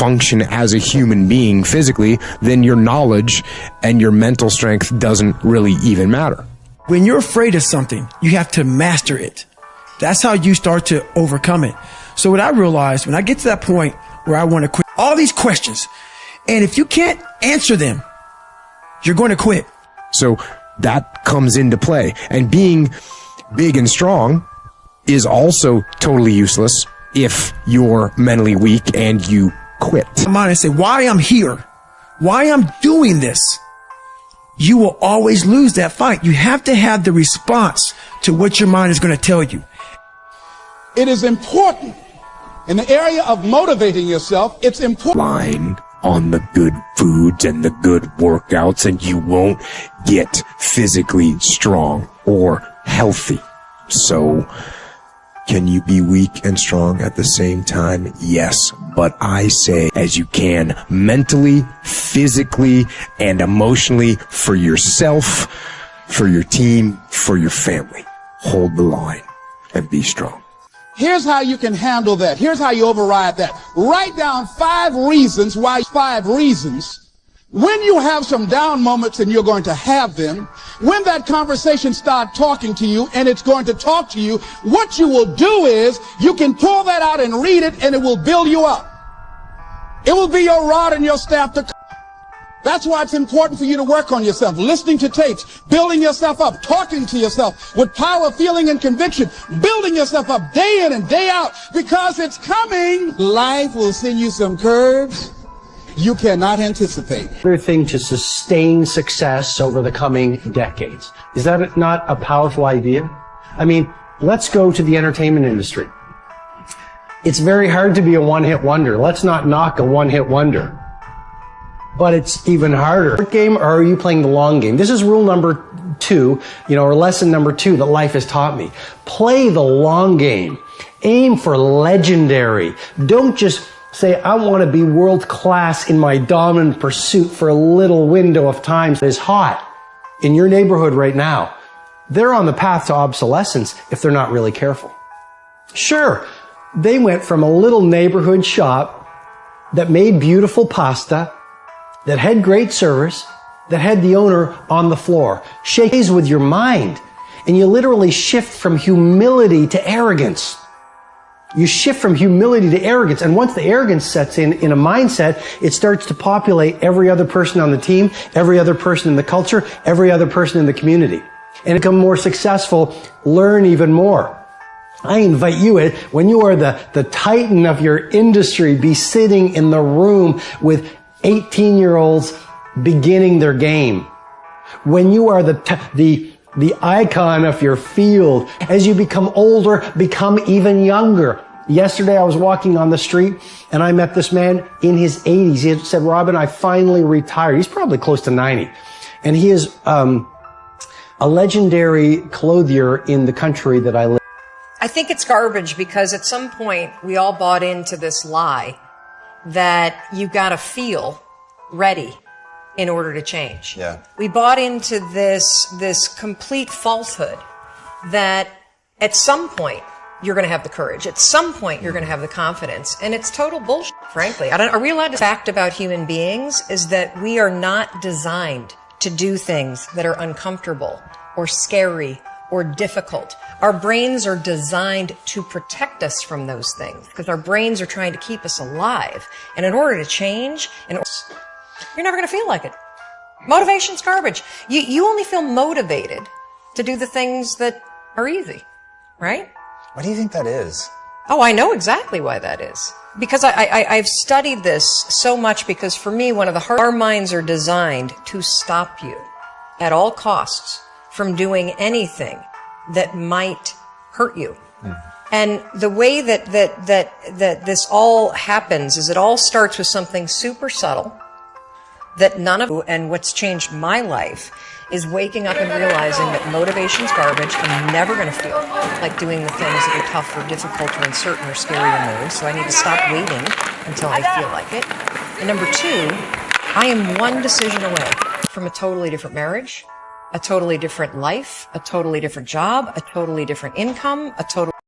function as a human being physically, then your knowledge and your mental strength doesn't really even matter. When you're afraid of something, you have to master it. That's how you start to overcome it. So what I realized when I get to that point where I want to quit, all these questions, and if you can't answer them, you're going to quit. So that comes into play. And being big and strong is also totally useless if you're mentally weak and you quit. Come on and say, why I'm here, why I'm doing this. You will always lose that fight. You have to have the response to what your mind is going to tell you. It is important in the area of motivating yourself. It's important. Line on the good foods and the good workouts, and you won't get physically strong or healthy. So, can you be weak and strong at the same time? Yes, but I say as you can, mentally, physically, and emotionally, for yourself, for your team, for your family. Hold the line and be strong. Here's how you can handle that. Here's how you override that. Write down 5 reasons why. 5 reasons. When you have some down moments, and you're going to have them, when that conversation starts talking to you, and it's going to talk to you, what you will do is you can pull that out and read it, and it will build you up. It will be your rod and your staff to. That's why it's important for you to work on yourself, listening to tapes, building yourself up, talking to yourself with power, feeling, and conviction, building yourself up day in and day out, because it's coming. Life will send you some curves you cannot anticipate. Another thing to sustain success over the coming decades. Is that not a powerful idea? I mean, let's go to the entertainment industry. It's very hard to be a one-hit wonder. Let's not knock a one-hit wonder. But it's even harder. Short game, or are you playing the long game? This is rule number 2, or lesson number 2 that life has taught me. Play the long game. Aim for legendary. Don't just say, I want to be world class in my dominant pursuit for a little window of time that is hot in your neighborhood right now. They're on the path to obsolescence if they're not really careful. Sure, they went from a little neighborhood shop that made beautiful pasta, that had great service, that had the owner on the floor. Shake hands with your mind, and you literally shift from humility to arrogance. You shift from humility to arrogance, and once the arrogance sets in a mindset, it starts to populate every other person on the team, every other person in the culture, every other person in the community. And become more successful, learn even more. I invite you, when you are the titan of your industry, be sitting in the room with 18-year-olds beginning their game. When you are the icon of your field, as you become older, become even younger. Yesterday I was walking on the street and I met this man in his 80s. He had said, Robin, I finally retired. He's probably close to 90. And he is a legendary clothier in the country that I live. I think it's garbage because at some point we all bought into this lie that you gotta feel ready in order to change. Yeah. We bought into this complete falsehood that at some point you're gonna have the courage. At some point you're gonna have the confidence. And it's total bullshit, frankly. Are we allowed to? The fact about human beings is that we are not designed to do things that are uncomfortable or scary or difficult. Our brains are designed to protect us from those things because our brains are trying to keep us alive. And in order to change, you're never going to feel like it. Motivation's garbage. You only feel motivated to do the things that are easy, right? Why do you think that is? Oh, I know exactly why that is. Because I've studied this so much, because for me, our minds are designed to stop you at all costs from doing anything that might hurt you. And the way that this all happens is it all starts with something super subtle that and what's changed my life is waking up and realizing that motivation's garbage. I'm never going to feel like doing the things that are tough or difficult or uncertain or scary or new. So I need to stop waiting until I feel like it. And number 2, I am one decision away from a totally different marriage, a totally different life, a totally different job, a totally different income, a total